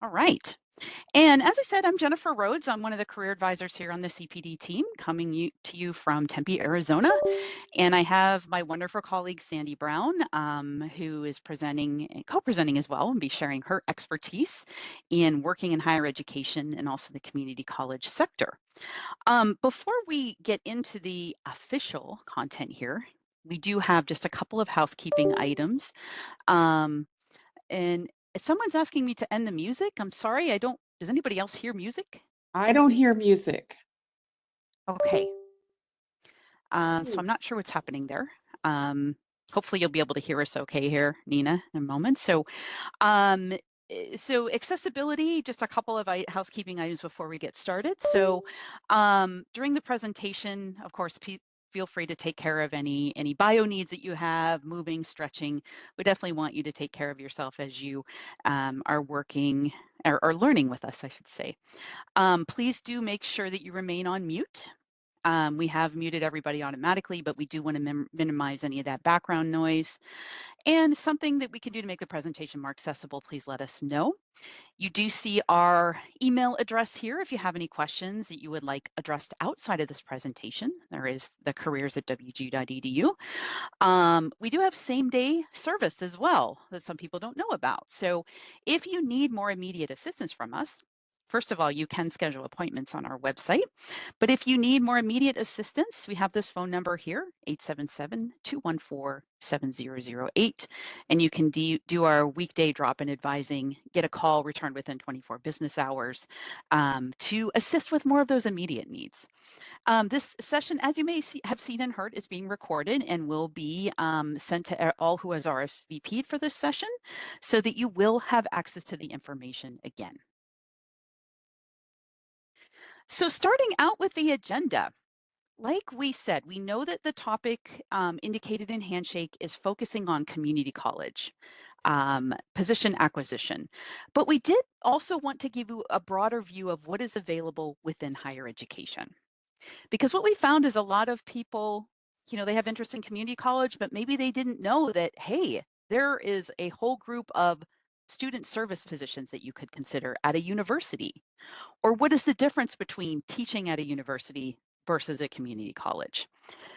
All right. And as I said, I'm Jennifer Rhodes. I'm one of the career advisors here on the CPD team, coming to you from Tempe, Arizona. And I have my wonderful colleague, Sandy Brown, who is presenting and co-presenting as well and be sharing her expertise in working in higher education and also the community college sector. Before we get into the official content here, we do have just a couple of housekeeping items. Um, and if someone's asking me to end the music, I'm sorry, I don't, does anybody else hear music? I don't hear music. Okay. So Hmm. I'm not sure what's happening there. Um, Hopefully you'll be able to hear us okay here, Nina, in a moment. Um, so accessibility, just a couple of housekeeping items before we get started. During the presentation, of course, feel free to take care of any bio needs that you have, moving, stretching. We definitely want you to take care of yourself as you are working or learning with us, I should say. Please do make sure that you remain on mute. We have muted everybody automatically, but we do want to minimize any of that background noise. And something that we can do to make the presentation more accessible, please let us know. You do see our email address here if you have any questions that you would like addressed outside of this presentation. There is the careers@wgu.edu. We do have same day service as well that some people don't know about. So if you need more immediate assistance from us, first of all, you can schedule appointments on our website. But if you need more immediate assistance, we have this phone number here, 877-214-7008. And you can do our weekday drop-in advising, get a call returned within 24 business hours to assist with more of those immediate needs. This session, as you may have seen and heard, is being recorded and will be sent to all who has RSVP'd for this session so that you will have access to the information again. So starting out with the agenda, like we said, we know that the topic indicated in Handshake is focusing on community college position acquisition, but we did also want to give you a broader view of what is available within higher education. Because what we found is a lot of people, they have interest in community college, but maybe they didn't know that, hey, there is a whole group of student service positions that you could consider at a university. Or what is the difference between teaching at a university versus a community college?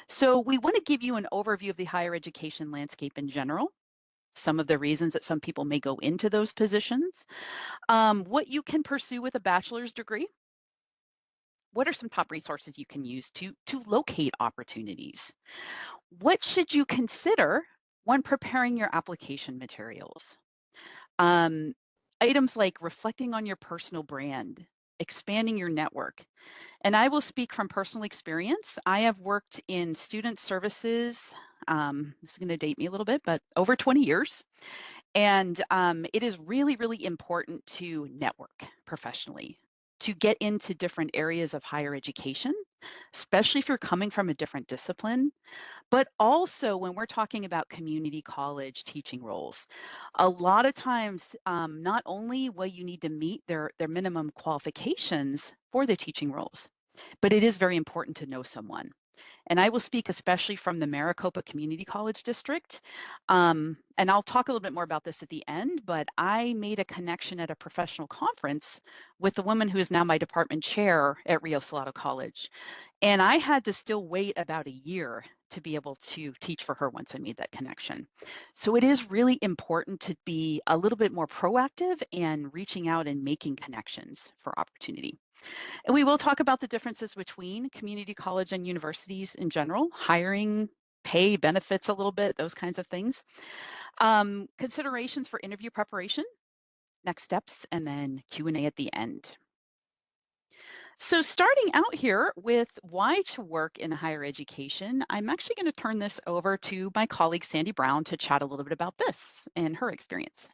So we want to give you an overview of the higher education landscape in general, some of the reasons that some people may go into those positions, what you can pursue with a bachelor's degree. What are some top resources you can use to locate opportunities? What should you consider when preparing your application materials? Um, Items like reflecting on your personal brand, expanding your network. And I will speak from personal experience. I have worked in student services. This is going to date me a little bit, but over 20 years. And it is really, really important to network professionally, to get into different areas of higher education, especially if you're coming from a different discipline. But also when we're talking about community college teaching roles, a lot of times, not only will you need to meet their minimum qualifications for the teaching roles, but it is very important to know someone. And I will speak especially from the Maricopa Community College District. And I'll talk a little bit more about this at the end, but I made a connection at a professional conference with the woman who is now my department chair at Rio Salado College. And I had to still wait about a year to be able to teach for her once I made that connection. So it is really important to be a little bit more proactive and reaching out and making connections for opportunity. And we will talk about the differences between community college and universities in general, hiring, pay, benefits a little bit, those kinds of things. Considerations for interview preparation, next steps, and then Q&A at the end. So starting out here with why to work in higher education, I'm actually going to turn this over to my colleague Sandy Brown to chat a little bit about this and her experience.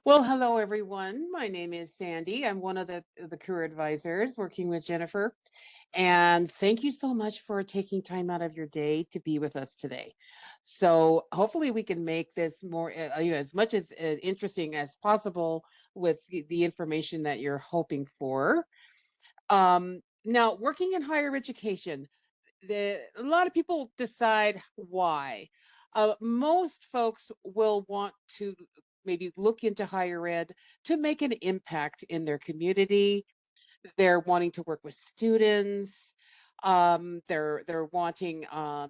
Well, hello everyone. My name is Sandy. I'm one of the career advisors working with Jennifer. And thank you so much for taking time out of your day to be with us today. So hopefully we can make this more, as much as interesting as possible with the information that you're hoping for. Now, working in higher education, a lot of people decide why. Most folks will want to maybe look into higher ed to make an impact in their community. They're wanting to work with students. They're wanting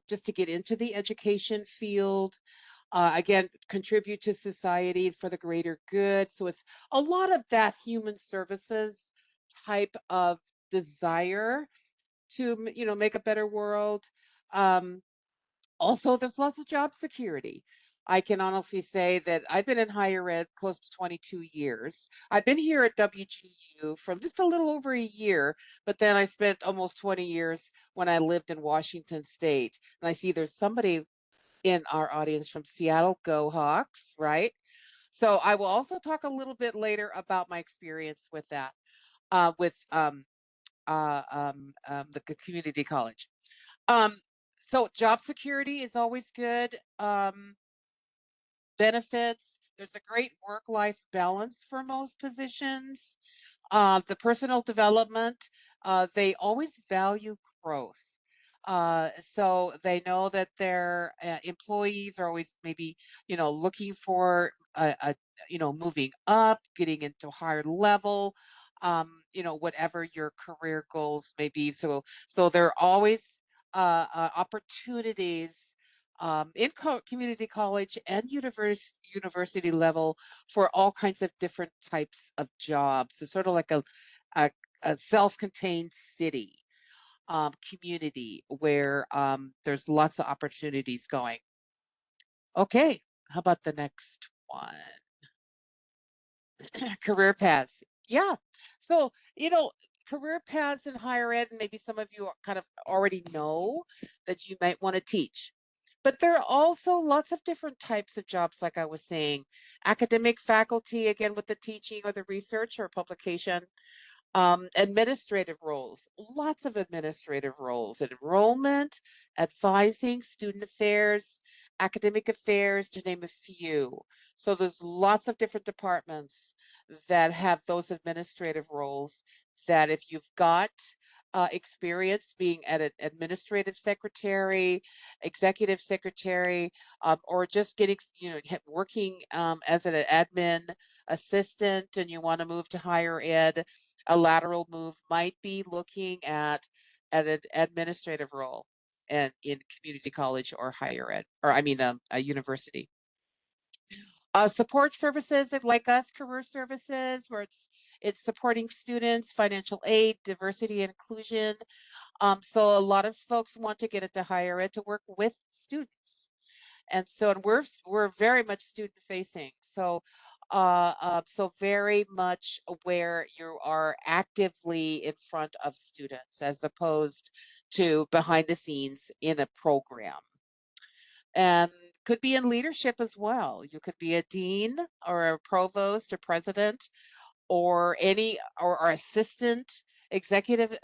just to get into the education field. Again, contribute to society for the greater good. So it's a lot of that human services type of desire to make a better world. Um, Also, there's lots of job security. I can honestly say that I've been in higher ed close to 22 years. I've been here at WGU for just a little over a year, but then I spent almost 20 years when I lived in Washington State. And I see there's somebody in our audience from Seattle. Go Hawks, right? So I will also talk a little bit later about my experience with that, with the community college. Um, so job security is always good. Benefits. There's a great work-life balance for most positions. The personal development, they always value growth. So they know that their employees are always maybe, looking for moving up, getting into higher level, whatever your career goals may be. So there are always opportunities in community college and university level for all kinds of different types of jobs. It's sort of like a, a self-contained city, community where there's lots of opportunities going. Okay, how about the next one? Career paths. Yeah. So, career paths in higher ed, and maybe some of you kind of already know that you might want to teach. But there are also lots of different types of jobs, like I was saying. Academic faculty, again, with the teaching or the research or publication. Administrative roles, lots of administrative roles, enrollment, advising, student affairs, academic affairs, to name a few. So there's lots of different departments that have those administrative roles that if you've got experience being at an administrative secretary, executive secretary, or just getting, working as an admin assistant and you want to move to higher ed, a lateral move might be looking at an administrative role and in community college or higher ed, or I mean a university. Support services like us, career services, where it's supporting students, financial aid, diversity and inclusion. So a lot of folks want to get into higher ed to work with students. And we're very much student facing. So very much where you are actively in front of students as opposed to behind the scenes in a program. And could be in leadership as well. You could be a dean or a provost or president or any or assistant executive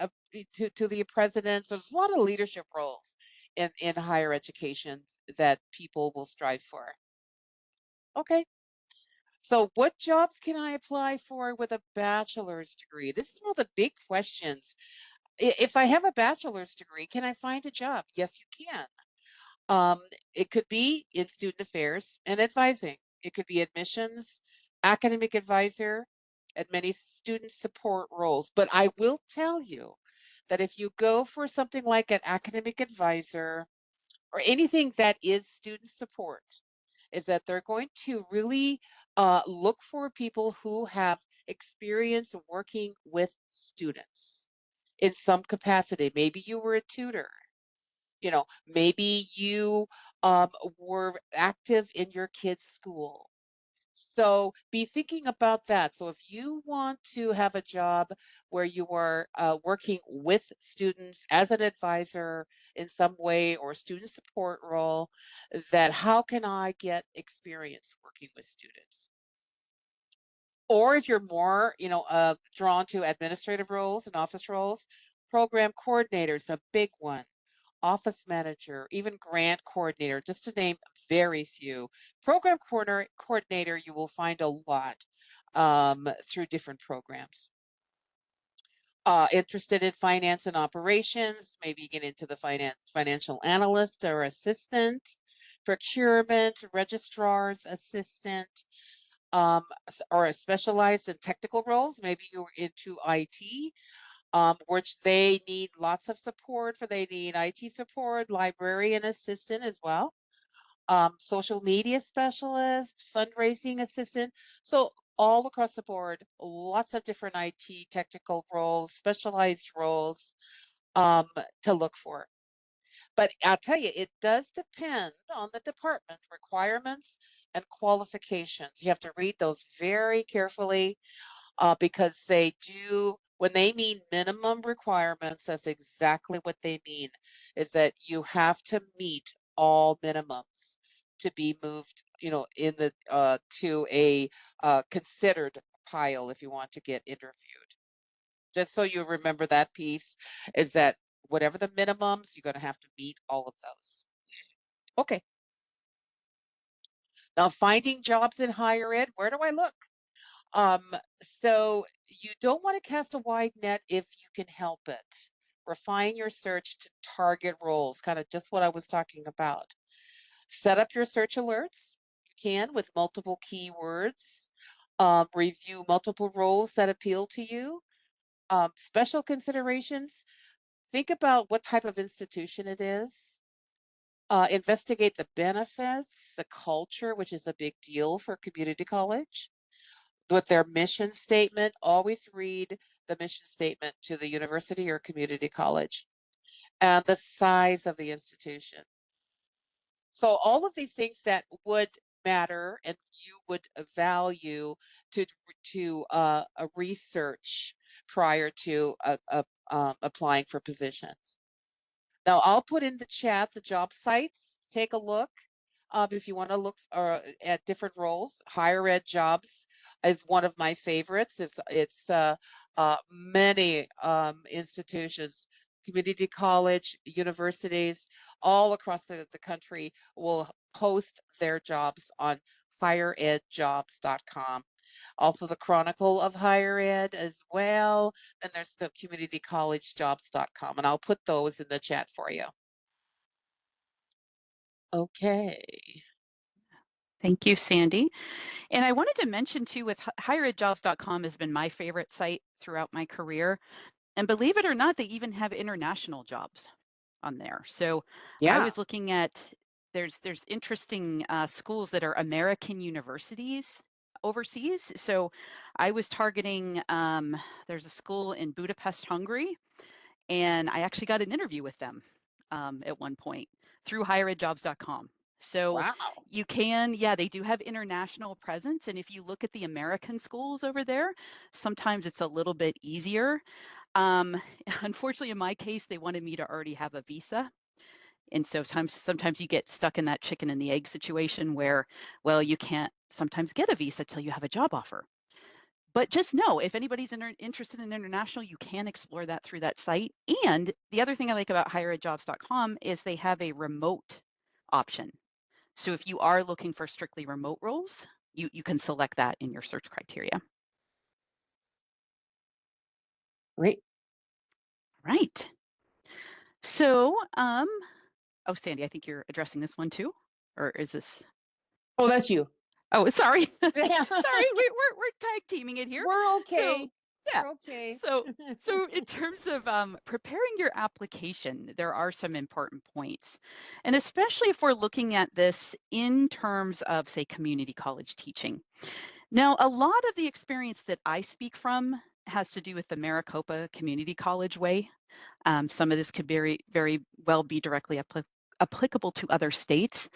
to the president. So there's a lot of leadership roles in higher education that people will strive for. Okay. So what jobs can I apply for with a bachelor's degree? This is one of the big questions. If I have a bachelor's degree, can I find a job? Yes, you can. Um, it could be in student affairs and advising. It could be admissions, academic advisor, and many student support roles. But I will tell you that if you go for something like an academic advisor or anything that is student support, is that they're going to really look for people who have experience working with students in some capacity. Maybe you were a tutor, maybe you um, were active in your kid's school. So be thinking about that. So if you want to have a job where you are working with students as an advisor in some way or student support role, that how can I get experience working with students? Or if you're more, drawn to administrative roles and office roles, program coordinator is a big one, office manager, even grant coordinator, just to name very few. Program coordinator, you will find a lot through different programs. Interested in finance and operations, maybe get into the financial analyst or assistant, procurement, registrar's assistant, or a specialized in technical roles. Maybe you're into IT, which they need lots of support for. They need IT support, librarian assistant as well, social media specialist, fundraising assistant. So all across the board, lots of different IT technical roles, specialized roles um, to look for. But I'll tell you, it does depend on the department requirements and qualifications. You have to read those very carefully because they do, when they mean minimum requirements, that's exactly what they mean, is that you have to meet all minimums to be moved, in the to a considered pile if you want to get interviewed. Just so you remember that piece is that whatever the minimums, you're going to have to meet all of those. Okay. Now, finding jobs in higher ed, where do I look? So you don't want to cast a wide net if you can help it. Refine your search to target roles, kind of just what I was talking about. Set up your search alerts. You can with multiple keywords. Review multiple roles that appeal to you. Special considerations. Think about what type of institution it is. Investigate the benefits, the culture, which is a big deal for community college. With their mission statement, always read the mission statement to the university or community college and the size of the institution. So all of these things that would matter and you would value to a research prior to applying for positions. Now, I'll put in the chat the job sites. Take a look. If you want to look at different roles, higher ed jobs is one of my favorites. It's many institutions, community college, universities, all across the country will post their jobs on higheredjobs.com. Also, the Chronicle of Higher Ed as well. And there's the communitycollegejobs.com, and I'll put those in the chat for you. Okay. Thank you, Sandy. And I wanted to mention too, with higheredjobs.com has been my favorite site throughout my career. And believe it or not, they even have international jobs on there. So I Yeah. was looking at there's interesting schools that are American universities overseas. So I was targeting there's a school in Budapest, Hungary, and I actually got an interview with them at one point through higheredjobs.com. So Wow. you can, yeah, they do have international presence. And if you look at the American schools over there, sometimes it's a little bit easier. Um, Unfortunately, in my case, they wanted me to already have a visa. And so sometimes you get stuck in that chicken and the egg situation where, well, you can't sometimes get a visa till you have a job offer. But just know if anybody's interested in international, you can explore that through that site. And the other thing I like about higheredjobs.com is they have a remote option. So if you are looking for strictly remote roles, you can select that in your search criteria. Great. Right. So, oh, Sandy, I think you're addressing this one too, or is this? Oh, that's you. Oh, sorry, Yeah. sorry, we're tag teaming it here. We're So, okay. yeah. We're okay. So in terms of preparing your application, there are some important points, and especially if we're looking at this in terms of, say, community college teaching. Now, a lot of the experience that I speak from has to do with the Maricopa Community College way. Some of this could very well be directly applicable to other states,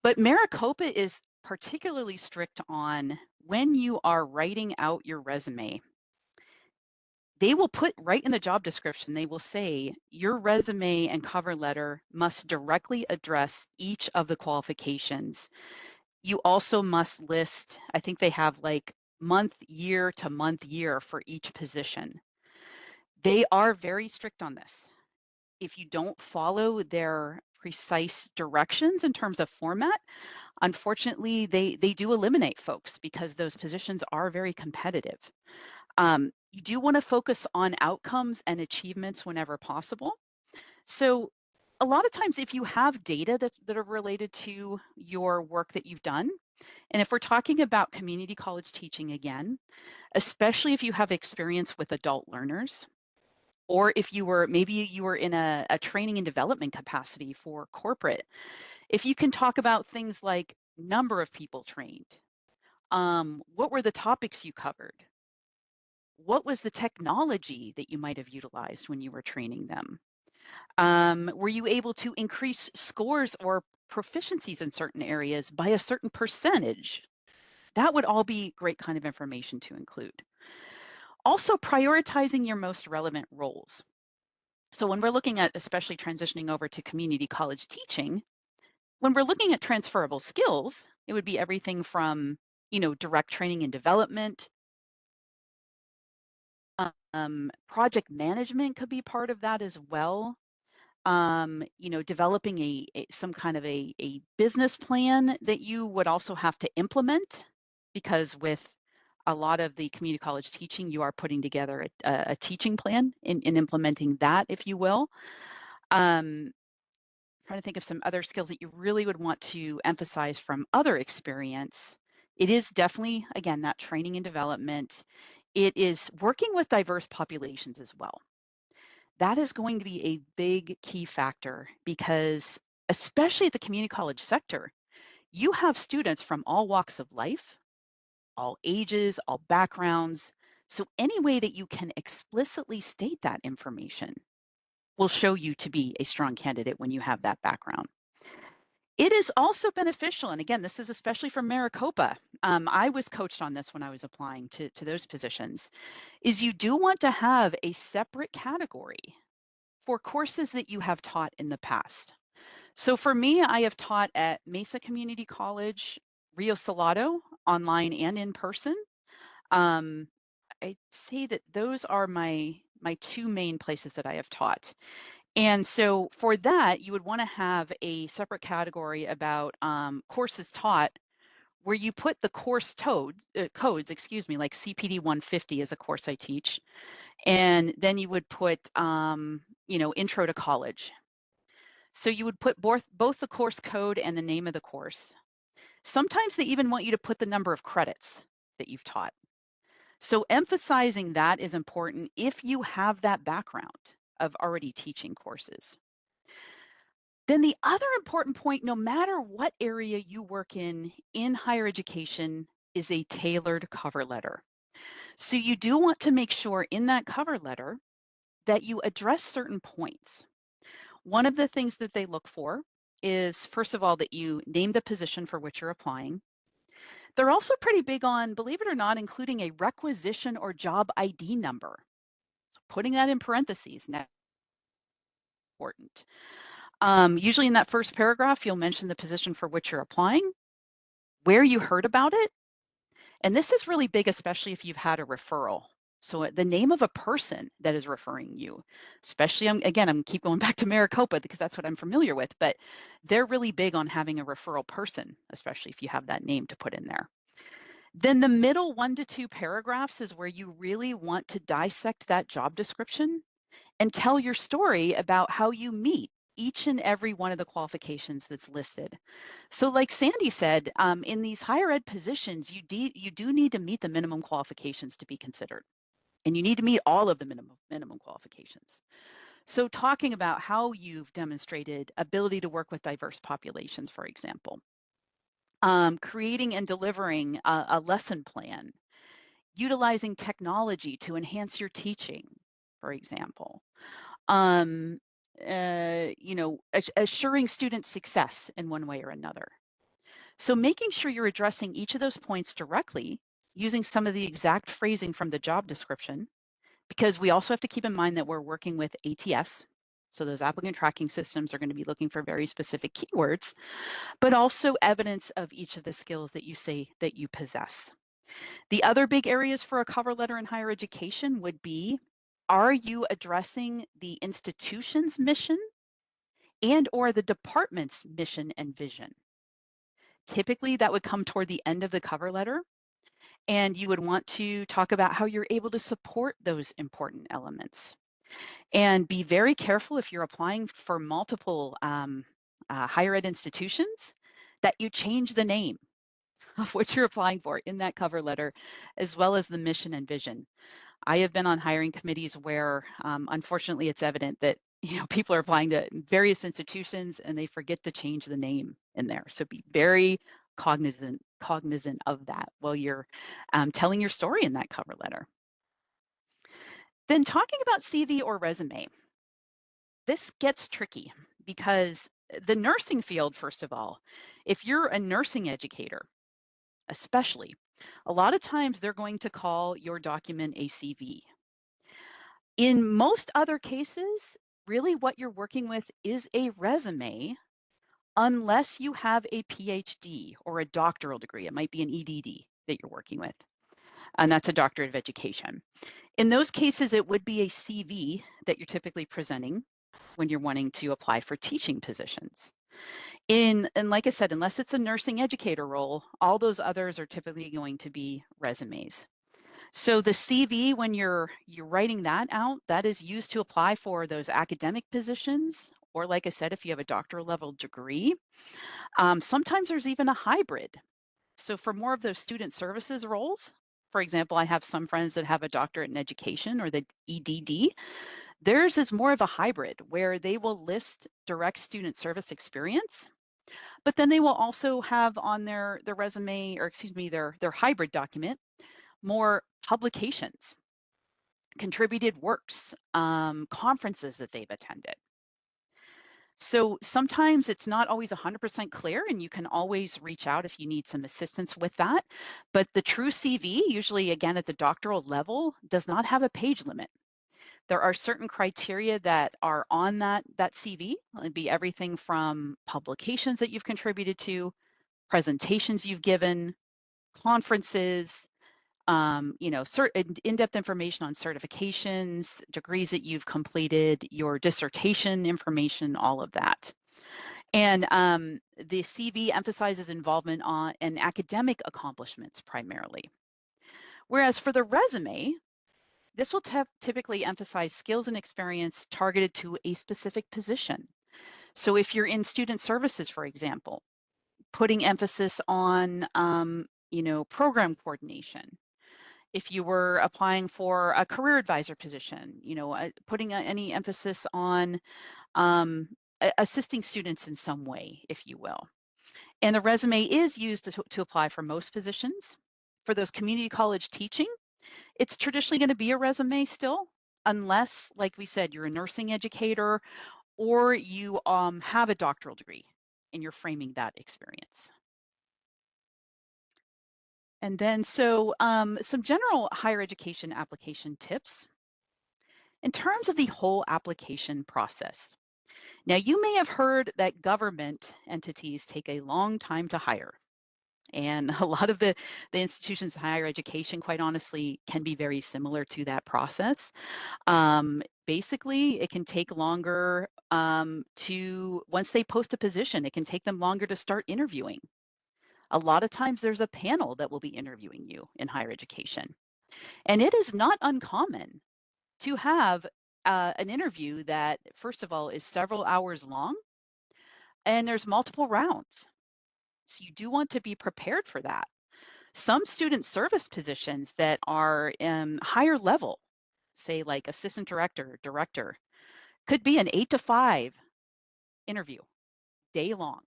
but Maricopa is particularly strict on when you are writing out your resume. They will put right in the job description, they will say your resume and cover letter must directly address each of the qualifications. You also must list, I think they have like month, year to month, year for each position. They are very strict on this. If you don't follow their precise directions in terms of format, unfortunately, they do eliminate folks because those positions are very competitive. You do want to focus on outcomes and achievements whenever possible. So a lot of times, if you have data that are related to your work that you've done, And if we're talking about community college teaching again, especially if you have experience with adult learners, or if maybe you were in a training and development capacity for corporate, if you can talk about things like number of people trained, what were the topics you covered? What was the technology that you might have utilized when you were training them? Were you able to increase scores or proficiencies in certain areas by a certain percentage? That would all be great kind of information to include. Also, prioritizing your most relevant roles. So when we're looking at especially transitioning over to community college teaching, when we're looking at transferable skills, it would be everything from, direct training and development. Project management could be part of that as well. Developing some kind of a business plan that you would also have to implement, because with a lot of the community college teaching, you are putting together a teaching plan in implementing that, if you will. Trying to think of some other skills that you really would want to emphasize from other experience. It is definitely, again, that training and development. It is working with diverse populations as well. That is going to be a big key factor because, especially at the community college sector, you have students from all walks of life, all ages, all backgrounds. So any way that you can explicitly state that information will show you to be a strong candidate when you have that background. It is also beneficial, and again, this is especially for Maricopa. I was coached on this when I was applying to those positions, is you do want to have a separate category for courses that you have taught in the past. So for me, I have taught at Mesa Community College, Rio Salado, online and in person. Um, I'd say that those are my two main places that I have taught. And so for that, you would want to have a separate category about courses taught where you put the codes, excuse me, like CPD 150 is a course I teach. And then you would put, intro to college. So you would put both the course code and the name of the course. Sometimes they even want you to put the number of credits that you've taught. So emphasizing that is important if you have that background of already teaching courses. Then the other important point, no matter what area you work in higher education, is a tailored cover letter. So you do want to make sure in that cover letter that you address certain points. One of the things that they look for is, first of all, that you name the position for which you're applying. They're also pretty big on, believe it or not, including a requisition or job ID number. So putting that in parentheses, now important. Usually in that first paragraph, you'll mention the position for which you're applying, where you heard about it. And this is really big, especially if you've had a referral. So the name of a person that is referring you, especially, I'm keep going back to Maricopa because that's what I'm familiar with, but they're really big on having a referral person, especially if you have that name to put in there. Then the middle 1 to 2 paragraphs is where you really want to dissect that job description and tell your story about how you meet each and every one of the qualifications that's listed. So like Sandy said, in these higher ed positions, you do need to meet the minimum qualifications to be considered. And you need to meet all of the minimum qualifications. So talking about how you've demonstrated ability to work with diverse populations, for example, creating and delivering a lesson plan, utilizing technology to enhance your teaching, for example, um, assuring student success in one way or another. So making sure you're addressing each of those points directly using some of the exact phrasing from the job description, because we also have to keep in mind that we're working with ATS. So those applicant tracking systems are going to be looking for very specific keywords, but also evidence of each of the skills that you say that you possess. The other big areas for a cover letter in higher education would be, are you addressing the institution's mission and or the department's mission and vision? Typically, that would come toward the end of the cover letter, and you would want to talk about how you're able to support those important elements. And be very careful if you're applying for multiple higher ed institutions that you change the name. of what you're applying for in that cover letter, as well as the mission and vision. I have been on hiring committees where, unfortunately, it's evident that people are applying to various institutions and they forget to change the name in there. So be very cognizant of that while you're telling your story in that cover letter. Then talking about CV or resume, this gets tricky because the nursing field, first of all, if you're a nursing educator, especially, a lot of times they're going to call your document a CV. In most other cases, really what you're working with is a resume, unless you have a PhD or a doctoral degree. It might be an EDD that you're working with, and that's a doctorate of education. In those cases, it would be a CV that you're typically presenting when you're wanting to apply for teaching positions. And like I said, unless it's a nursing educator role, all those others are typically going to be resumes. So the CV, when you're writing that out, that is used to apply for those academic positions, or like I said, if you have a doctoral level degree. Sometimes there's even a hybrid. So for more of those student services roles, for example, I have some friends that have a doctorate in education or the EDD. Theirs is more of a hybrid where they will list direct student service experience, but then they will also have on their resume, or excuse me, their hybrid document, more publications, contributed works, conferences that they've attended. So sometimes it's not always 100% clear, and you can always reach out if you need some assistance with that. But the true CV, usually again at the doctoral level, does not have a page limit. There are certain criteria that are on that CV. It'd be everything from publications that you've contributed to, presentations you've given, conferences, in-depth information on certifications, degrees that you've completed, your dissertation information, all of that. And the CV emphasizes involvement in academic accomplishments primarily. Whereas for the resume, this will typically emphasize skills and experience targeted to a specific position. So if you're in student services, for example, putting emphasis on program coordination. If you were applying for a career advisor position, putting any emphasis on assisting students in some way, if you will. And the resume is used to apply for most positions. For those community college teaching, it's traditionally going to be a resume still, unless, like we said, you're a nursing educator or you have a doctoral degree and you're framing that experience. And then, so some general higher education application tips in terms of the whole application process. Now, you may have heard that government entities take a long time to hire. And a lot of the institutions in higher education, quite honestly, can be very similar to that process. Basically, it can take longer once they post a position, it can take them longer to start interviewing. A lot of times there's a panel that will be interviewing you in higher education. And it is not uncommon to have an interview that, first of all, is several hours long and there's multiple rounds. So you do want to be prepared for that. Some student service positions that are higher level, say like assistant director, director, could be an 8 to 5 interview, day long.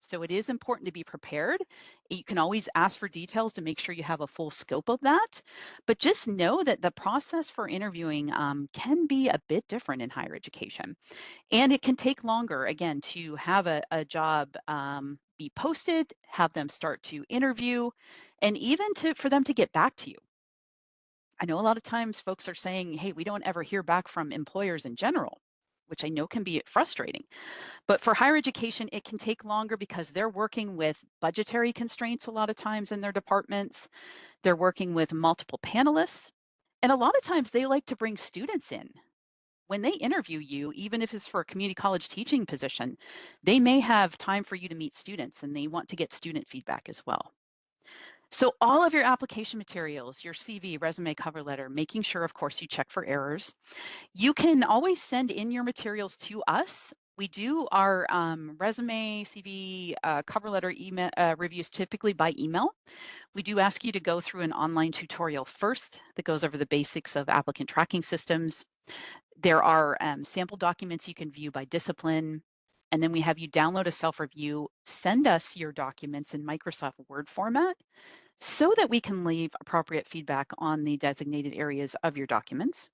So it is important to be prepared. You can always ask for details to make sure you have a full scope of that. But just know that the process for interviewing can be a bit different in higher education. And it can take longer, again, to have a job be posted, have them start to interview, and even for them to get back to you. I know a lot of times folks are saying, hey, we don't ever hear back from employers in general, which I know can be frustrating. But for higher education, it can take longer because they're working with budgetary constraints a lot of times in their departments. They're working with multiple panelists. And a lot of times they like to bring students in. When they interview you, even if it's for a community college teaching position, they may have time for you to meet students and they want to get student feedback as well. So all of your application materials, your CV, resume, cover letter, making sure, of course, you check for errors. You can always send in your materials to us We do our resume, CV, cover letter email reviews typically by email. We do ask you to go through an online tutorial first that goes over the basics of applicant tracking systems. There are sample documents you can view by discipline. And then we have you download a self-review, send us your documents in Microsoft Word format so that we can leave appropriate feedback on the designated areas of your documents.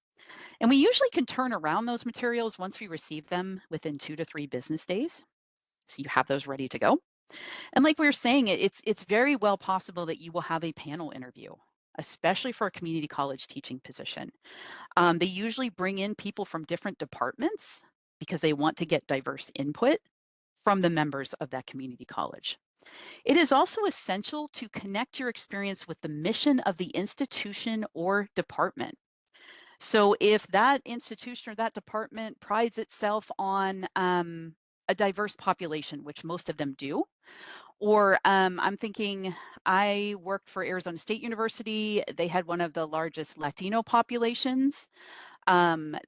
And we usually can turn around those materials once we receive them within 2 to 3 business days. So you have those ready to go. And like we were saying, it's very well possible that you will have a panel interview, especially for a community college teaching position. They usually bring in people from different departments because they want to get diverse input from the members of that community college. It is also essential to connect your experience with the mission of the institution or department. So if that institution or that department prides itself on a diverse population, which most of them do, or I'm thinking I worked for Arizona State University. They had one of the largest Latino populations. I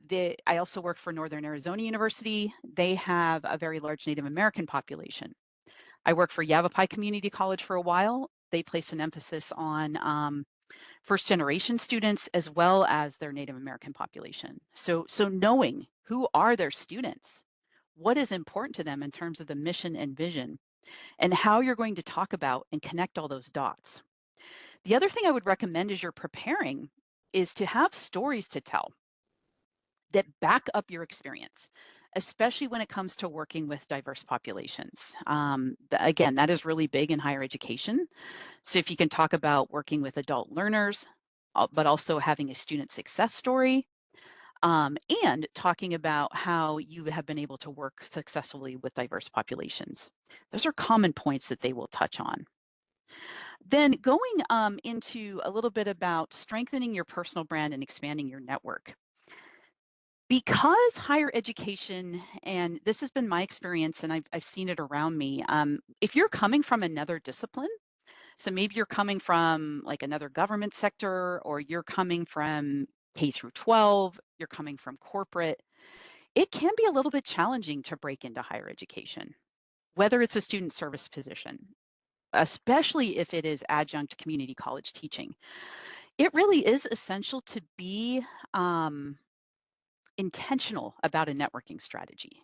also worked for Northern Arizona University. They have a very large Native American population. I worked for Yavapai Community College for a while. They place an emphasis on first generation students as well as their Native American population. So knowing who are their students, what is important to them in terms of the mission and vision, and how you're going to talk about and connect all those dots. The other thing I would recommend as you're preparing is to have stories to tell that back up your experience, especially when it comes to working with diverse populations. Again, that is really big in higher education. So if you can talk about working with adult learners, but also having a student success story, and talking about how you have been able to work successfully with diverse populations. Those are common points that they will touch on. Then going into a little bit about strengthening your personal brand and expanding your network. Because higher education, and this has been my experience and I've seen it around me, if you're coming from another discipline, so maybe you're coming from like another government sector, or you're coming from K through 12, you're coming from corporate, it can be a little bit challenging to break into higher education, whether it's a student service position, especially if it is adjunct community college teaching. It really is essential to be intentional about a networking strategy.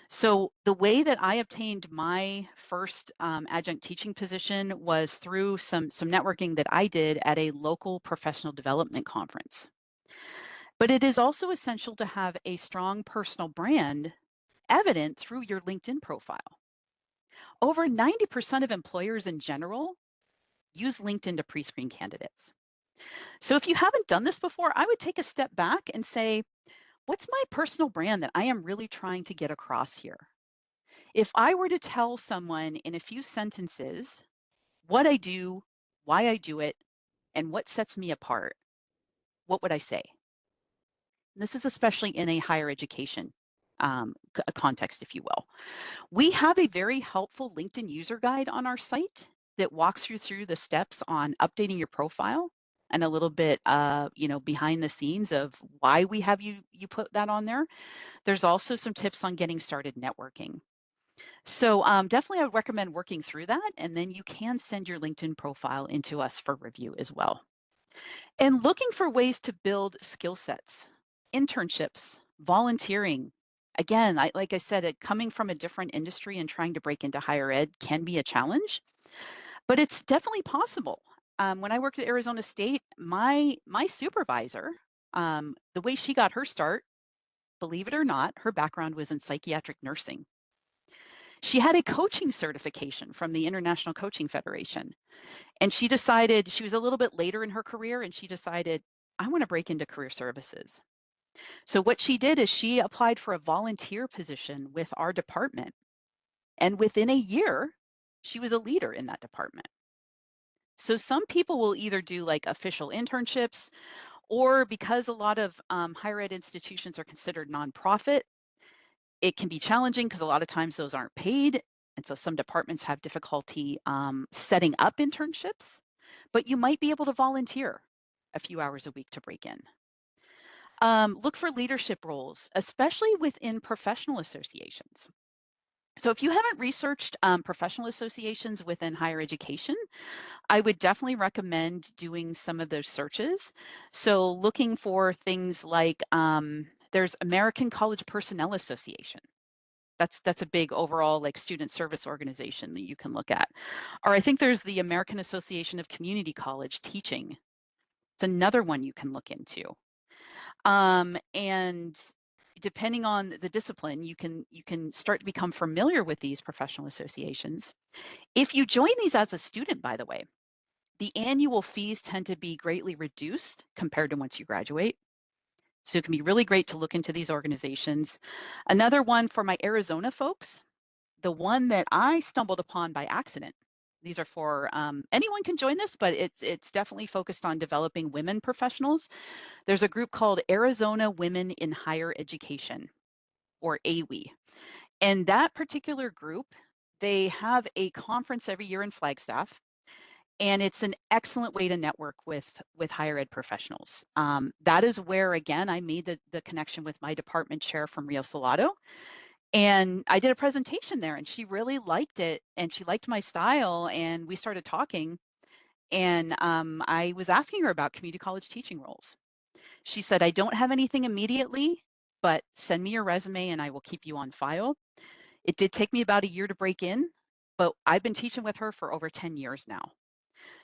So the way that I obtained my first adjunct teaching position was through some networking that I did at a local professional development conference. But it is also essential to have a strong personal brand evident through your LinkedIn profile. Over 90% of employers in general use LinkedIn to pre-screen candidates. So if you haven't done this before, I would take a step back and say, what's my personal brand that I am really trying to get across here? If I were to tell someone in a few sentences what I do, why I do it, and what sets me apart, what would I say? This is especially in a higher education context, if you will. We have a very helpful LinkedIn user guide on our site that walks you through the steps on updating your profile and a little bit, behind the scenes of why we have you put that on there. There's also some tips on getting started networking. So definitely I would recommend working through that, and then you can send your LinkedIn profile into us for review as well. And looking for ways to build skill sets, internships, volunteering. Again, like I said, coming from a different industry and trying to break into higher ed can be a challenge, but it's definitely possible. When I worked at Arizona State, my supervisor, the way she got her start, believe it or not, her background was in psychiatric nursing. She had a coaching certification from the International Coaching Federation. And she decided, she was a little bit later in her career, and she decided, I want to break into career services. So what she did is she applied for a volunteer position with our department. And within a year, she was a leader in that department. So some people will either do like official internships, or because a lot of higher ed institutions are considered nonprofit, it can be challenging because a lot of times those aren't paid. And so some departments have difficulty setting up internships, but you might be able to volunteer a few hours a week to break in. Look for leadership roles, especially within professional associations. So if you haven't researched professional associations within higher education, I would definitely recommend doing some of those searches. So looking for things like there's American College Personnel Association. That's a big overall like student service organization that you can look at. Or I think there's the American Association of Community College Teaching. It's another one you can look into. And depending on the discipline, you can start to become familiar with these professional associations. If you join these as a student, by the way, the annual fees tend to be greatly reduced compared to once you graduate. So it can be really great to look into these organizations. Another one for my Arizona folks, the one that I stumbled upon by accident. These are for anyone can join this, but it's definitely focused on developing women professionals. There's a group called Arizona Women in Higher Education, or AWE. And that particular group, they have a conference every year in Flagstaff, and it's an excellent way to network with higher ed professionals. That is where, again, I made the connection with my department chair from Rio Salado. And I did a presentation there, and she really liked it, and she liked my style, and we started talking. And I was asking her about community college teaching roles. She said, I don't have anything immediately, but send me your resume and I will keep you on file. It did take me about a year to break in, but I've been teaching with her for over 10 years now.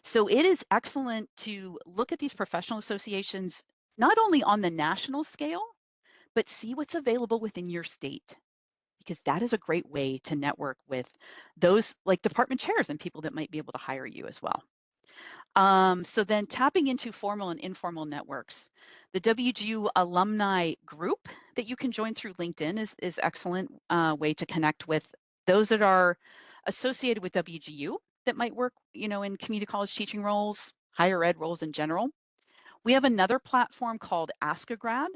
So it is excellent to look at these professional associations, not only on the national scale, but see what's available within your state, because that is a great way to network with those like department chairs and people that might be able to hire you as well. So then tapping into formal and informal networks. The WGU alumni group that you can join through LinkedIn is excellent way to connect with those that are associated with WGU that might work, in community college teaching roles, higher ed roles in general. We have another platform called Ask a Grad,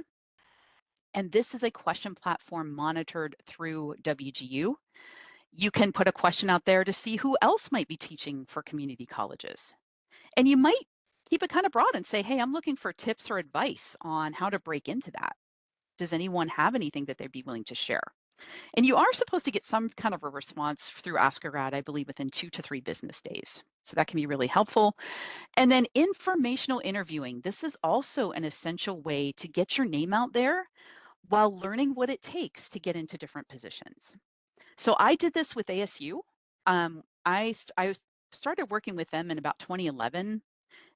and this is a question platform monitored through WGU. You can put a question out there to see who else might be teaching for community colleges. And you might keep it kind of broad and say, hey, I'm looking for tips or advice on how to break into that. Does anyone have anything that they'd be willing to share? And you are supposed to get some kind of a response through Ask a Grad, I believe, within 2 to 3 business days. So that can be really helpful. And then informational interviewing. This is also an essential way to get your name out there while learning what it takes to get into different positions. So I did this with ASU. I started working with them in about 2011.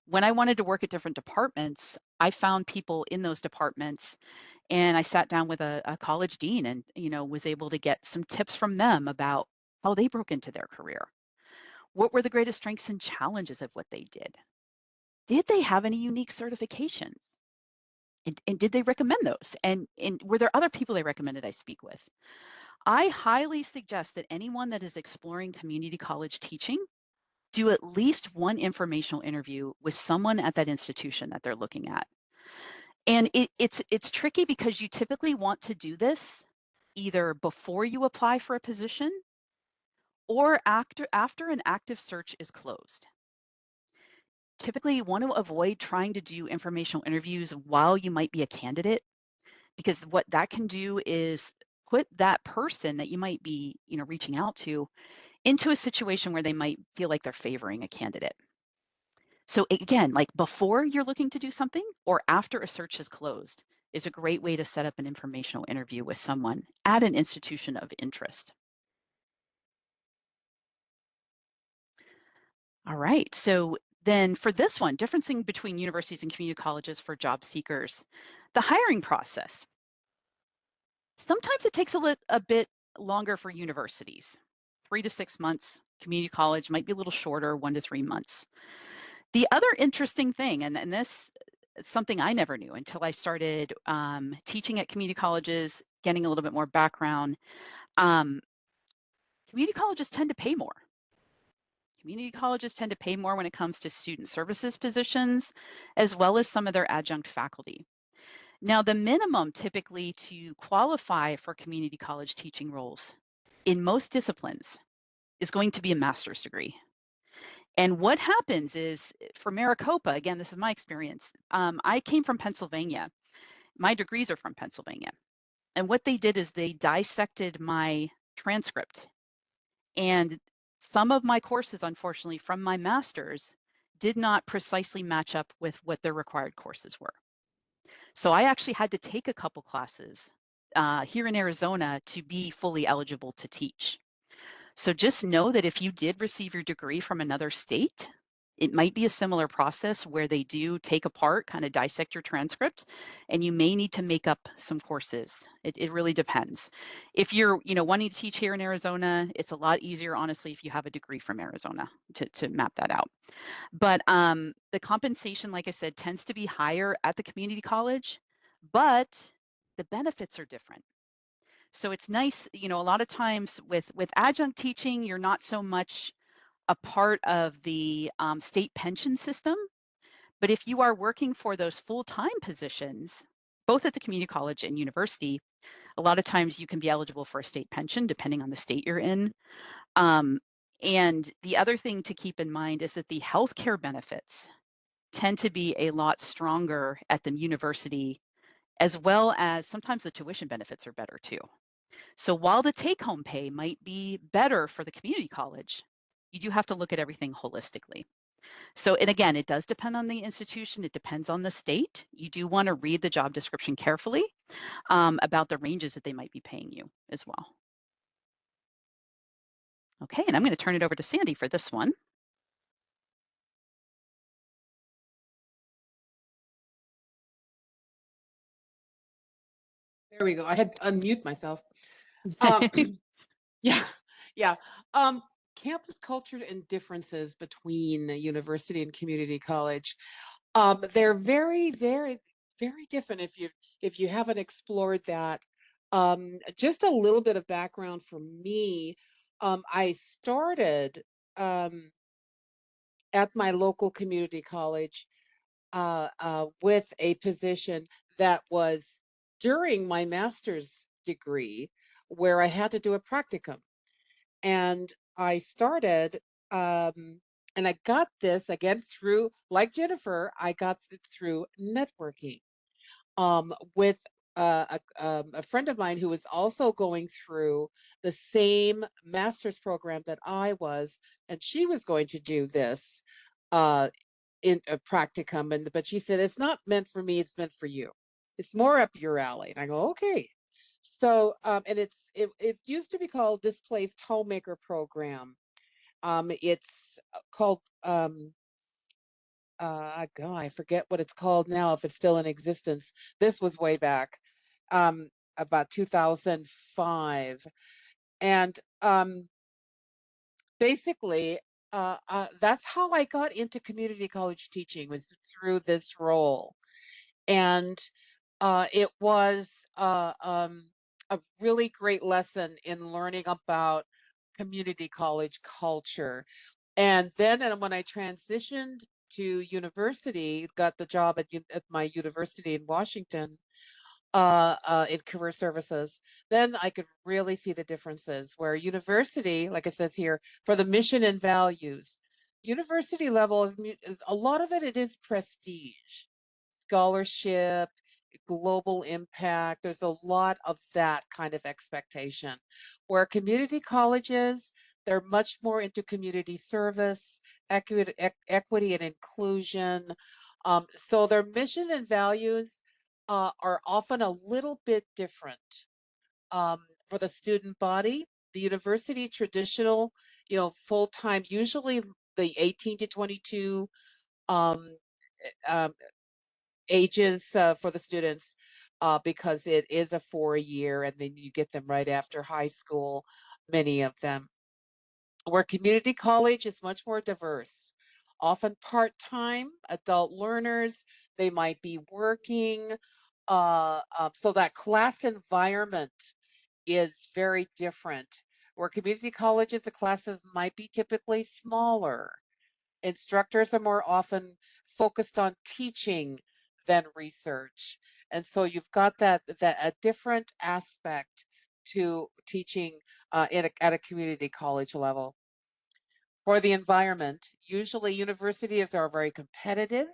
When I wanted to work at different departments, I found people in those departments, and I sat down with a college dean and, was able to get some tips from them about how they broke into their career. What were the greatest strengths and challenges of what they did? Did they have any unique certifications? And did they recommend those? And were there other people they recommended I speak with? I highly suggest that anyone that is exploring community college teaching do at least one informational interview with someone at that institution that they're looking at. And it's tricky because you typically want to do this either before you apply for a position or after an active search is closed. Typically, you want to avoid trying to do informational interviews while you might be a candidate, because what that can do is put that person that you might be, reaching out to into a situation where they might feel like they're favoring a candidate. So again, like before you're looking to do something or after a search is closed is a great way to set up an informational interview with someone at an institution of interest. All right. So then for this one, differencing between universities and community colleges for job seekers, the hiring process. Sometimes it takes a bit longer for universities, 3 to 6 months. Community college might be a little shorter, 1 to 3 months. The other interesting thing, and this is something I never knew until I started teaching at community colleges, getting a little bit more background, um, community colleges tend to pay more. Community colleges tend to pay more when it comes to student services positions, as well as some of their adjunct faculty. Now, the minimum typically to qualify for community college teaching roles in most disciplines is going to be a master's degree. And what happens is for Maricopa, again, this is my experience. I came from Pennsylvania. my degrees are from Pennsylvania. And what they did is they dissected my transcript. And some of my courses, unfortunately, from my master's did not precisely match up with what their required courses were. So I actually had to take a couple classes here in Arizona to be fully eligible to teach. So just know that if you did receive your degree from another state, it might be a similar process where they do take apart, kind of dissect your transcript, and you may need to make up some courses. It really depends. If you're, wanting to teach here in Arizona, it's a lot easier, honestly, if you have a degree from Arizona to map that out. But the compensation, like I said, tends to be higher at the community college, but the benefits are different. So it's nice, a lot of times with adjunct teaching, you're not so much a part of the state pension system. But if you are working for those full-time positions, both at the community college and university, a lot of times you can be eligible for a state pension depending on the state you're in. Um, and the other thing to keep in mind is that the healthcare benefits tend to be a lot stronger at the university, as well as sometimes the tuition benefits are better too. So while the take-home pay might be better for the community college, you do have to look at everything holistically. So, and again, it does depend on the institution. It depends on the state. You do want to read the job description carefully about the ranges that they might be paying you as well. Okay, and I'm going to turn it over to Sandy for this one. There we go. I had to unmute myself. Um, yeah, yeah. Um, Campus culture and differences between a university and community college. They're very, very, very different if you haven't explored that. Just a little bit of background for me. I started um, at my local community college with a position that was during my master's degree, where I had to do a practicum. And I started, and I got this again through, like Jennifer, I got it through networking with a friend of mine who was also going through the same master's program that I was, and she was going to do this uh, in a practicum, and but she said it's not meant for me; it's meant for you. It's more up your alley. And I go, okay. So, and it used to be called Displaced Homemaker Program. It's called God, I forget what it's called now, if it's still in existence. This was way back, about 2005. And basically, that's how I got into community college teaching, was through this role. And it was a really great lesson in learning about community college culture. And then when I transitioned to university, got the job at my university in Washington, in career services, then I could really see the differences where university, like it says here, for the mission and values, university level is a lot of it, it is prestige, scholarship, global impact. There's a lot of that kind of expectation. Where community colleges, they're much more into community service, equity and inclusion. So their mission and values are often a little bit different. For the student body, the university traditional, full-time, usually the 18 to 22 um, um, ages for the students because it is a 4 year and then you get them right after high school, many of them. Where community college is much more diverse, often part-time adult learners, they might be working. So that class environment is very different. Where community colleges, the classes might be typically smaller. Instructors are more often focused on teaching than research. And so you've got that a different aspect to teaching at a community college level. For the environment, usually universities are very competitive.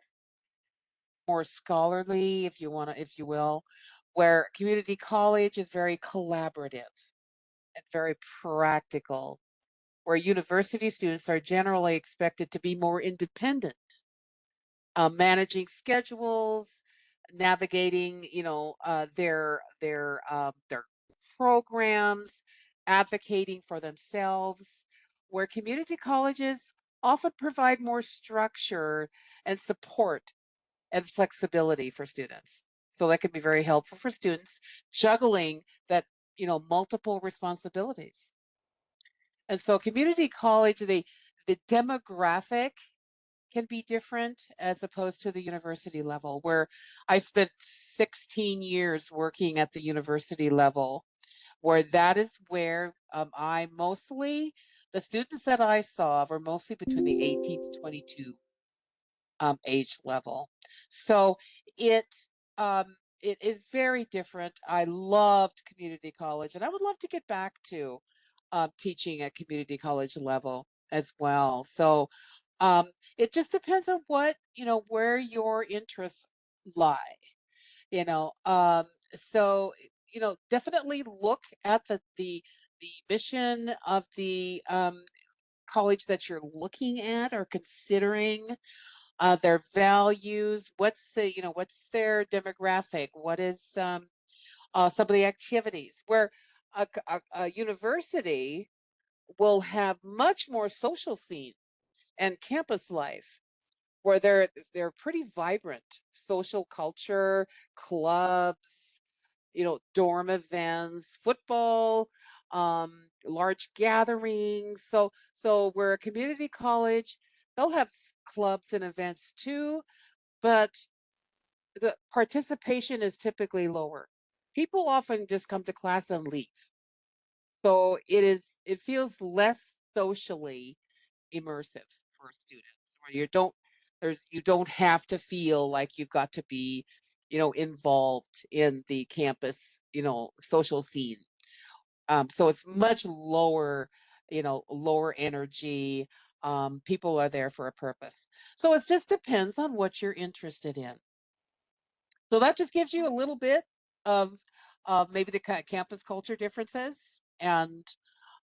more scholarly, if you want to, if you will, where community college is very collaborative and very practical, where university students are generally expected to be more independent, managing schedules, navigating, their programs, advocating for themselves, where community colleges often provide more structure and support and flexibility for students. So that can be very helpful for students juggling that, multiple responsibilities. And so community college, the demographic can be different as opposed to the university level, where I spent 16 years working at the university level, where that is where the students that I saw were mostly between the 18 to 22 age level. So it it is very different. I loved community college, and I would love to get back to teaching at community college level as well. So it just depends on where your interests lie. You know, um, so definitely look at the mission of the college that you're looking at or considering, their values, what's their demographic, what is some of the activities, where a university will have much more social scene and campus life, where they're pretty vibrant social culture, clubs, dorm events, football, large gatherings. So we're a community college, they'll have clubs and events too, but the participation is typically lower. People often just come to class and leave. So it feels less socially immersive for students, where you don't have to feel like you've got to be, involved in the campus, social scene. So it's much lower, lower energy. People are there for a purpose. So it just depends on what you're interested in. So that just gives you a little bit of maybe the campus culture differences, and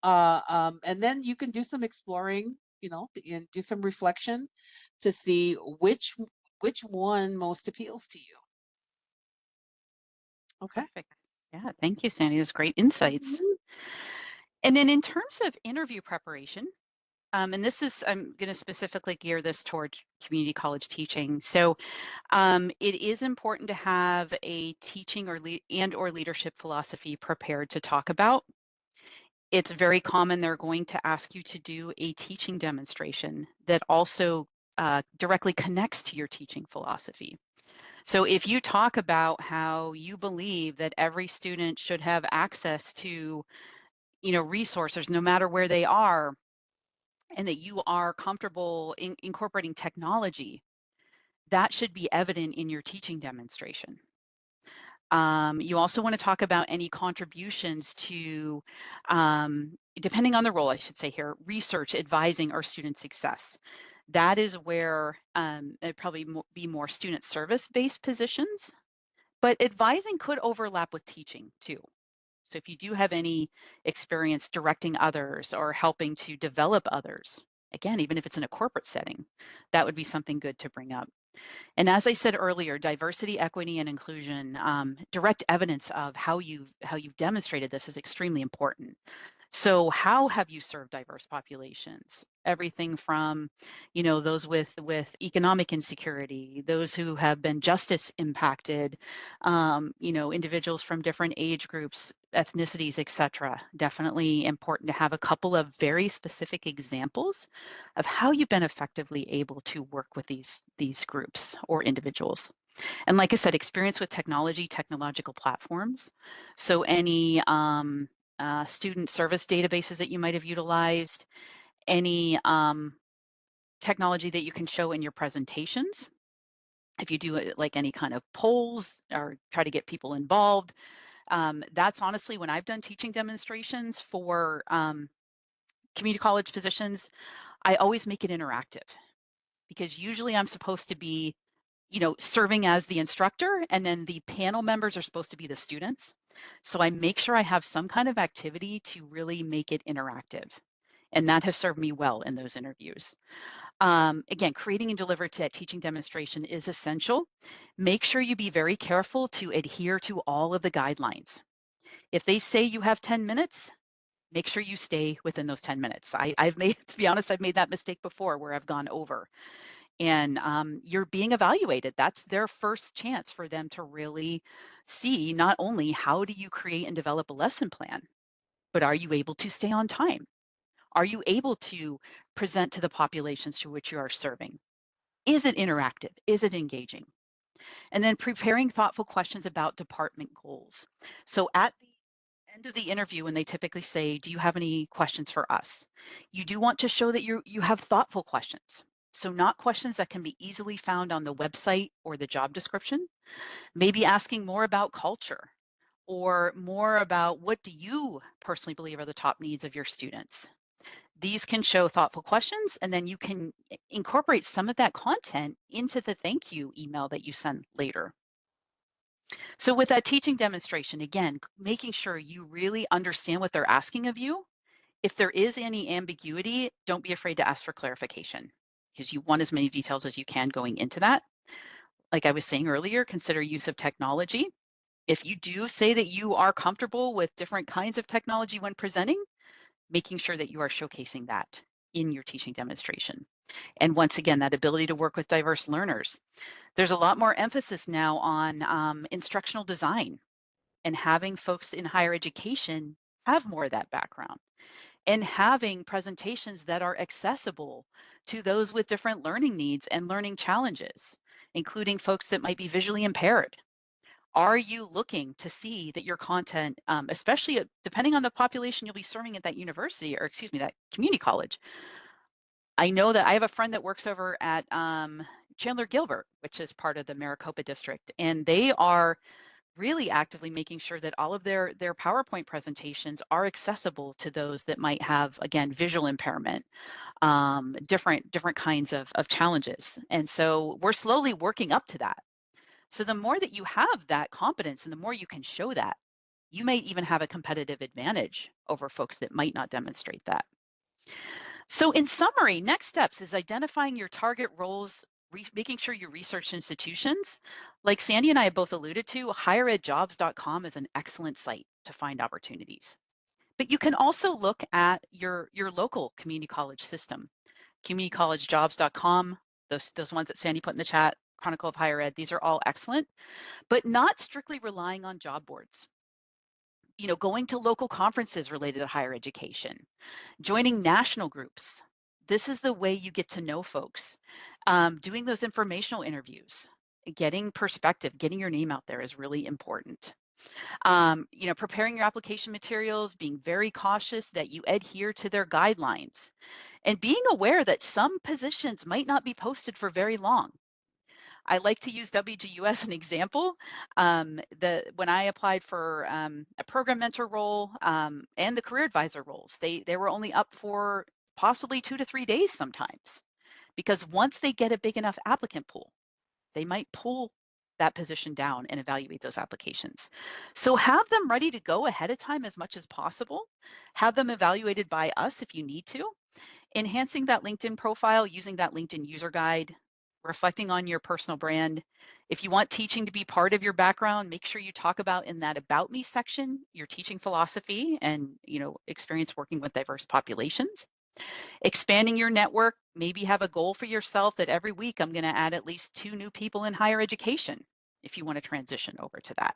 then you can do some exploring, and do some reflection to see which one most appeals to you. Okay. Perfect. Yeah, thank you, Sandy. Those great insights. Mhm. And then in terms of interview preparation, and this is, I'm going to specifically gear this toward community college teaching. So it is important to have a teaching or leadership philosophy prepared to talk about. It's very common they're going to ask you to do a teaching demonstration that also directly connects to your teaching philosophy. So if you talk about how you believe that every student should have access to, resources no matter where they are, and that you are comfortable in incorporating technology, that should be evident in your teaching demonstration. You also want to talk about any contributions to, depending on the role, I should say here, research, advising, or student success. That is where it'd probably be more student service-based positions, but advising could overlap with teaching too. So if you do have any experience directing others or helping to develop others, again, even if it's in a corporate setting, that would be something good to bring up. And as I said earlier, diversity, equity, and inclusion, direct evidence of how you've demonstrated this is extremely important. So how have you served diverse populations? Everything from, those with economic insecurity, those who have been justice impacted, individuals from different age groups, ethnicities, etc. Definitely important to have a couple of very specific examples of how you've been effectively able to work with these groups or individuals. And like I said, experience with technology, technological platforms. So any student service databases that you might have utilized, any technology that you can show in your presentations. If you do like any kind of polls or try to get people involved, that's honestly when I've done teaching demonstrations for community college positions, I always make it interactive because usually I'm supposed to be serving as the instructor, and then the panel members are supposed to be the students. So I make sure I have some kind of activity to really make it interactive. And that has served me well in those interviews. Again, creating and deliver to teaching demonstration is essential. Make sure you be very careful to adhere to all of the guidelines. If they say you have 10 minutes, make sure you stay within those 10 minutes. I've made, to be honest, I've made that mistake before where I've gone over. And you're being evaluated. That's their first chance for them to really see not only how do you create and develop a lesson plan, but are you able to stay on time? Are you able to present to the populations to which you are serving? Is it interactive? Is it engaging? And then preparing thoughtful questions about department goals. So at the end of the interview, when they typically say, do you have any questions for us? You do want to show that you have thoughtful questions. So not questions that can be easily found on the website or the job description, maybe asking more about culture or more about what do you personally believe are the top needs of your students. These can show thoughtful questions, and then you can incorporate some of that content into the thank you email that you send later. So with that teaching demonstration, again, making sure you really understand what they're asking of you. If there is any ambiguity, don't be afraid to ask for clarification because you want as many details as you can going into that. Like I was saying earlier, consider use of technology. If you do say that you are comfortable with different kinds of technology when presenting, making sure that you are showcasing that in your teaching demonstration. And once again, that ability to work with diverse learners. There's a lot more emphasis now on instructional design and having folks in higher education have more of that background and having presentations that are accessible to those with different learning needs and learning challenges, including folks that might be visually impaired. Are you looking to see that your content, especially depending on the population you'll be serving at that university, or excuse me, that community college? I know that I have a friend that works over at Chandler Gilbert, which is part of the Maricopa district, and they are really actively making sure that all of their PowerPoint presentations are accessible to those that might have, again, visual impairment, different kinds of challenges. And so we're slowly working up to that. So the more that you have that competence and the more you can show that, you may even have a competitive advantage over folks that might not demonstrate that. So in summary, next steps is identifying your target roles, making sure you research institutions. Like Sandy and I have both alluded to, higheredjobs.com is an excellent site to find opportunities. But you can also look at your local community college system, communitycollegejobs.com, those ones that Sandy put in the chat, Chronicle of Higher Ed, these are all excellent, but not strictly relying on job boards. Going to local conferences related to higher education, joining national groups. This is the way you get to know folks. Doing those informational interviews, getting perspective, getting your name out there is really important. Preparing your application materials, being very cautious that you adhere to their guidelines, and being aware that some positions might not be posted for very long. I like to use WGU as an example. When I applied for a program mentor role and the career advisor roles, they were only up for possibly 2 to 3 days sometimes, because once they get a big enough applicant pool, they might pull that position down and evaluate those applications. So have them ready to go ahead of time as much as possible. Have them evaluated by us if you need to. Enhancing that LinkedIn profile, using that LinkedIn user guide, reflecting on your personal brand. If you want teaching to be part of your background, make sure you talk about in that about me section, your teaching philosophy and, experience working with diverse populations. Expanding your network, maybe have a goal for yourself that every week I'm going to add at least 2 new people in higher education if you want to transition over to that.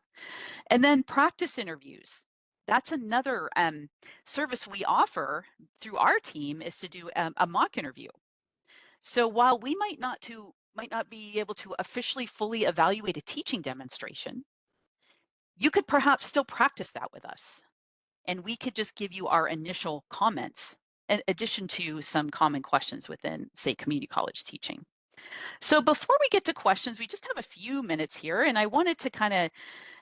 And then practice interviews. That's another service we offer through our team, is to do a mock interview. So while we might not be able to officially fully evaluate a teaching demonstration, you could perhaps still practice that with us. And we could just give you our initial comments in addition to some common questions within, say, community college teaching. So before we get to questions, we just have a few minutes here, and I wanted to kind of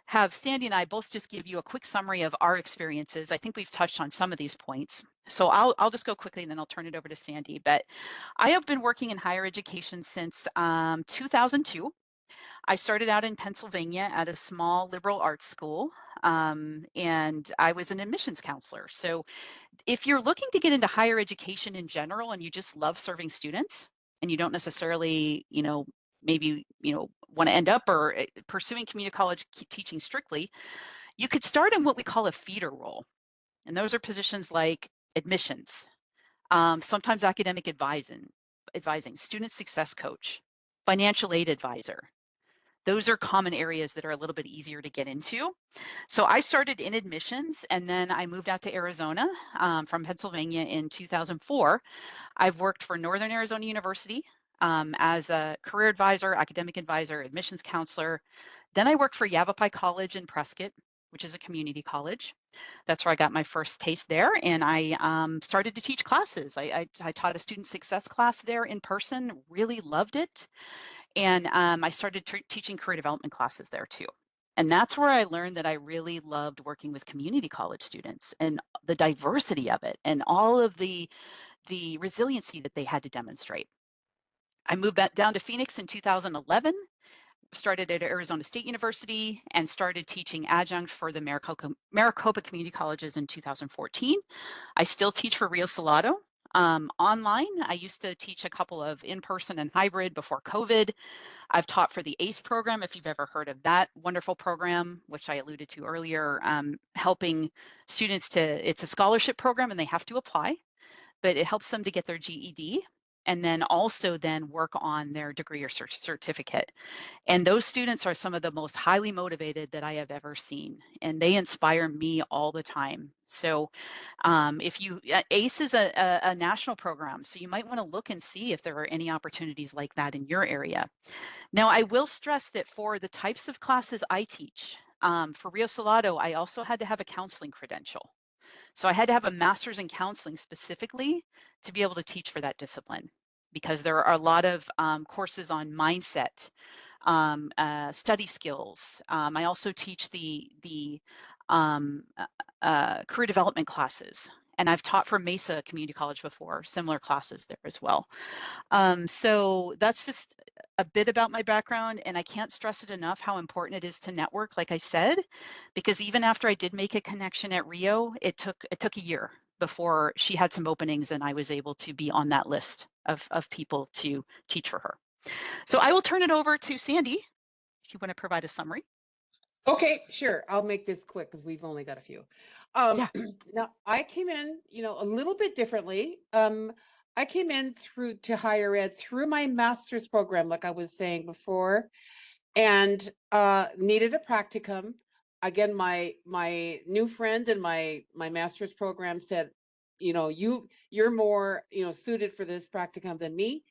have Sandy and I both just give you a quick summary of our experiences. I think we've touched on some of these points. So I'll just go quickly and then I'll turn it over to Sandy. But I have been working in higher education since 2002. I started out in Pennsylvania at a small liberal arts school, and I was an admissions counselor. So if you're looking to get into higher education in general and you just love serving students and you don't necessarily, maybe, want to end up or pursuing community college teaching strictly, you could start in what we call a feeder role. And those are positions like admissions, sometimes academic advising, student success coach, financial aid advisor. Those are common areas that are a little bit easier to get into. So I started in admissions and then I moved out to Arizona from Pennsylvania in 2004. I've worked for Northern Arizona University as a career advisor, academic advisor, admissions counselor. Then I worked for Yavapai College in Prescott, which is a community college. That's where I got my first taste there. And I started to teach classes. I taught a student success class there in person, really loved it. And I started teaching career development classes there too. And that's where I learned that I really loved working with community college students and the diversity of it and all of the resiliency that they had to demonstrate. I moved back down to Phoenix in 2011, started at Arizona State University, and started teaching adjunct for the Maricopa Community Colleges in 2014. I still teach for Rio Salado online. I used to teach a couple of in-person and hybrid before COVID. I've taught for the ACE program, if you've ever heard of that wonderful program, which I alluded to earlier, helping students it's a scholarship program and they have to apply, but it helps them to get their GED and then also then work on their degree or certificate. And those students are some of the most highly motivated that I have ever seen, and they inspire me all the time. So if you, ACE is a national program, so you might want to look and see if there are any opportunities like that in your area. Now, I will stress that for the types of classes I teach, for Rio Salado, I also had to have a counseling credential. So I had to have a master's in counseling specifically to be able to teach for that discipline because there are a lot of courses on mindset, study skills. I also teach the career development classes, and I've taught for Mesa Community College before, similar classes there as well. So that's just a bit about my background, and I can't stress it enough how important it is to network, like I said, because even after I did make a connection at Rio, it took a year before she had some openings and I was able to be on that list of people to teach for her. So I will turn it over to Sandy if you want to provide a summary. Okay, sure. I'll make this quick because we've only got a few. Um, Yeah. now I came in, a little bit differently. I came in through to higher ed through my master's program, like I was saying before, and needed a practicum. Again, my new friend in my master's program said, you're more, suited for this practicum than me.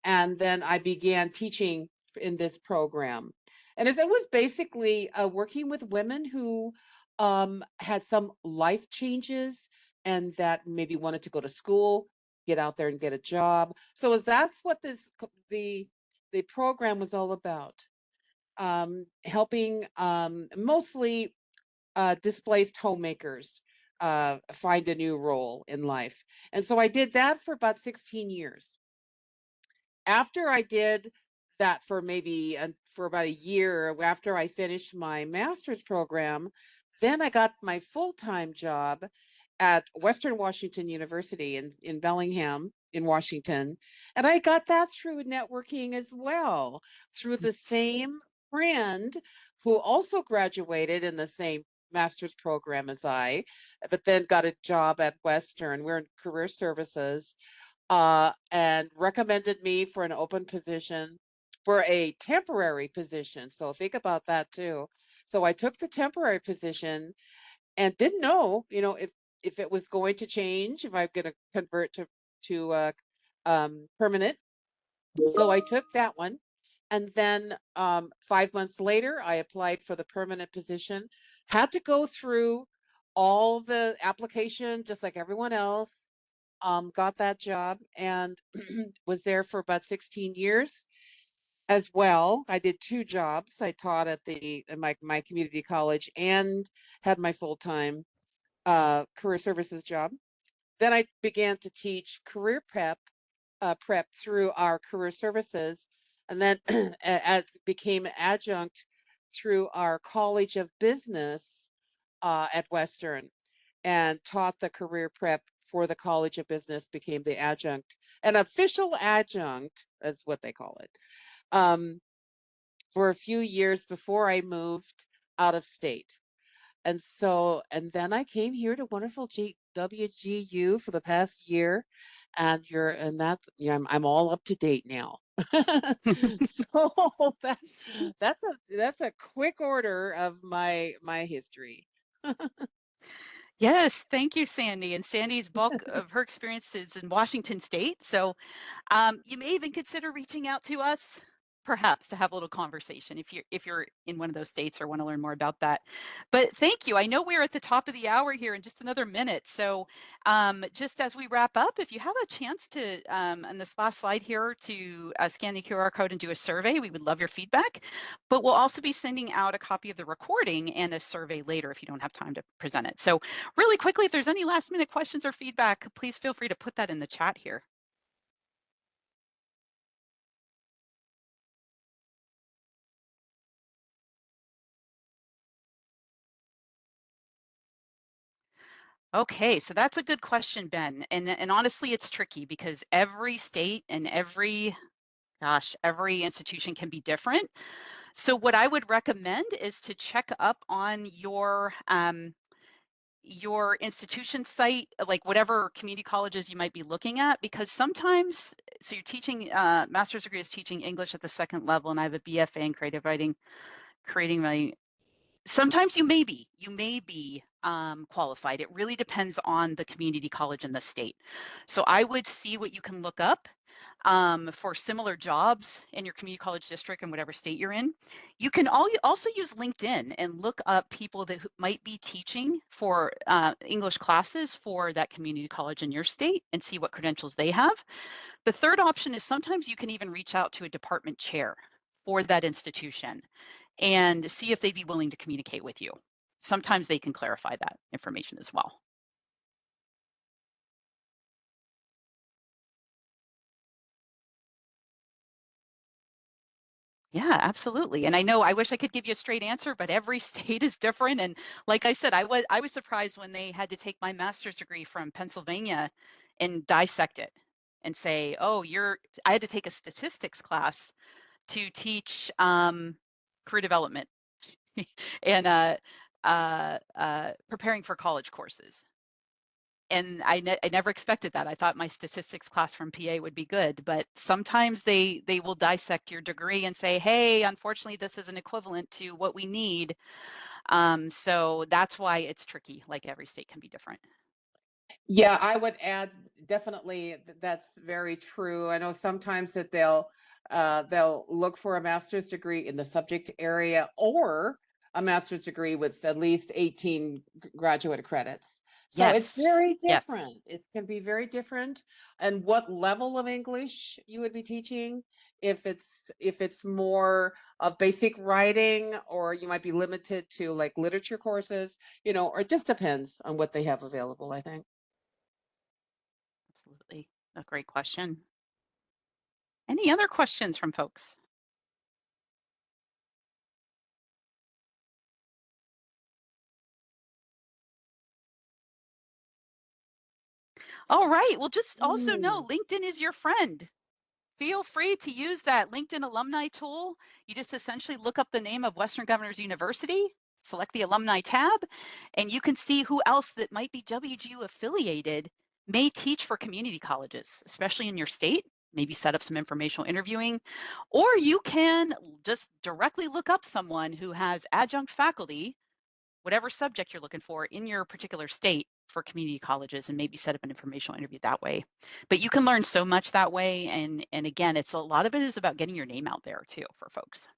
And then I began teaching in this program. And it was basically working with women who had some life changes and that maybe wanted to go to school, get out there and get a job. So that's what the program was all about, helping mostly displaced homemakers find a new role in life. And so I did that for about 16 years. After I did that for maybe for about a year after I finished my master's program, then I got my full-time job at Western Washington University in Bellingham in Washington. And I got that through networking as well, through the same friend who also graduated in the same master's program as I, but then got a job at Western. We're in career services, and recommended me for an open position, for a temporary position. So think about that too. So I took the temporary position and didn't know, if it was going to change, if I'm going to convert to permanent. So I took that one. And then 5 months later, I applied for the permanent position, had to go through all the application just like everyone else, got that job and was there for about 16 years as well. I did two jobs. I taught in my community college and had my full-time career services job. Then I began to teach career prep through our career services. and then became adjunct through our College of Business at Western, and taught the career prep for the College of Business, became the adjunct, an official adjunct, is what they call it, um, for a few years before I moved out of state. And then I came here to wonderful WGU for the past year, and that's, yeah, I'm all up to date now. So that that's a quick order of my history. Yes, thank you, Sandy. And Sandy's bulk of her experience is in Washington State. So you may even consider reaching out to us, perhaps, to have a little conversation if you're in one of those states or want to learn more about that. But thank you. I know we're at the top of the hour here in just another minute. So just as we wrap up, if you have a chance to, on this last slide here, to scan the QR code and do a survey, we would love your feedback. But we'll also be sending out a copy of the recording and a survey later if you don't have time to present it. So really quickly, if there's any last minute questions or feedback, please feel free to put that in the chat here. Okay, so that's a good question, Ben. And honestly, it's tricky because every state and every institution can be different. So what I would recommend is to check up on your institution site, like whatever community colleges you might be looking at, because sometimes, so you're teaching, master's degree is teaching English at the second level, and I have a BFA in creative writing, creating my sometimes you may be qualified. It really depends on the community college in the state. So I would see what you can look up for similar jobs in your community college district in whatever state you're in. You can also use LinkedIn and look up people that might be teaching for English classes for that community college in your state and see what credentials they have. The third option is sometimes you can even reach out to a department chair for that institution and see if they'd be willing to communicate with you. Sometimes they can clarify that information as well. Yeah, absolutely. And I know I wish I could give you a straight answer, but every state is different. And like I said, I was surprised when they had to take my master's degree from Pennsylvania and dissect it and say, oh, I had to take a statistics class to teach career development and preparing for college courses. And I never expected that. I thought my statistics class from PA would be good, but sometimes they will dissect your degree and say, hey, unfortunately, this isn't equivalent to what we need. So that's why it's tricky. Like every state can be different. Yeah, I would add, definitely, that's very true. I know sometimes that they'll look for a master's degree in the subject area, or a master's degree with at least 18 graduate credits. So it's Yes, very yes. different. It can be very different. And what level of English you would be teaching, if it's more of basic writing, or you might be limited to like literature courses, or it just depends on what they have available, I think. Absolutely. A great question. Any other questions from folks? All right. Well, just also know Mm. LinkedIn is your friend. Feel free to use that LinkedIn alumni tool. You just essentially look up the name of Western Governors University, select the alumni tab, and you can see who else that might be WGU affiliated may teach for community colleges, especially in your state. Maybe set up some informational interviewing, or you can just directly look up someone who has adjunct faculty, whatever subject you're looking for in your particular state for community colleges, and maybe set up an informational interview that way. But you can learn so much that way. And again, it's a lot of it is about getting your name out there too for folks.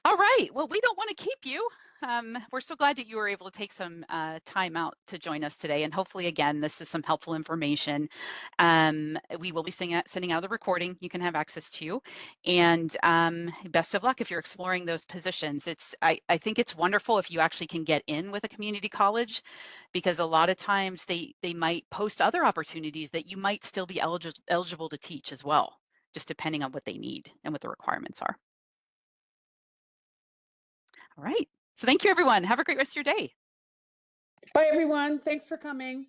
All right. Well, we don't want to keep you. We're so glad that you were able to take some time out to join us today. And hopefully, again, this is some helpful information. We will be sending out the recording you can have access to. And best of luck if you're exploring those positions. I think it's wonderful if you actually can get in with a community college, because a lot of times they might post other opportunities that you might still be eligible to teach as well, just depending on what they need and what the requirements are. All right. So thank you, everyone. Have a great rest of your day. Bye, everyone. Thanks for coming.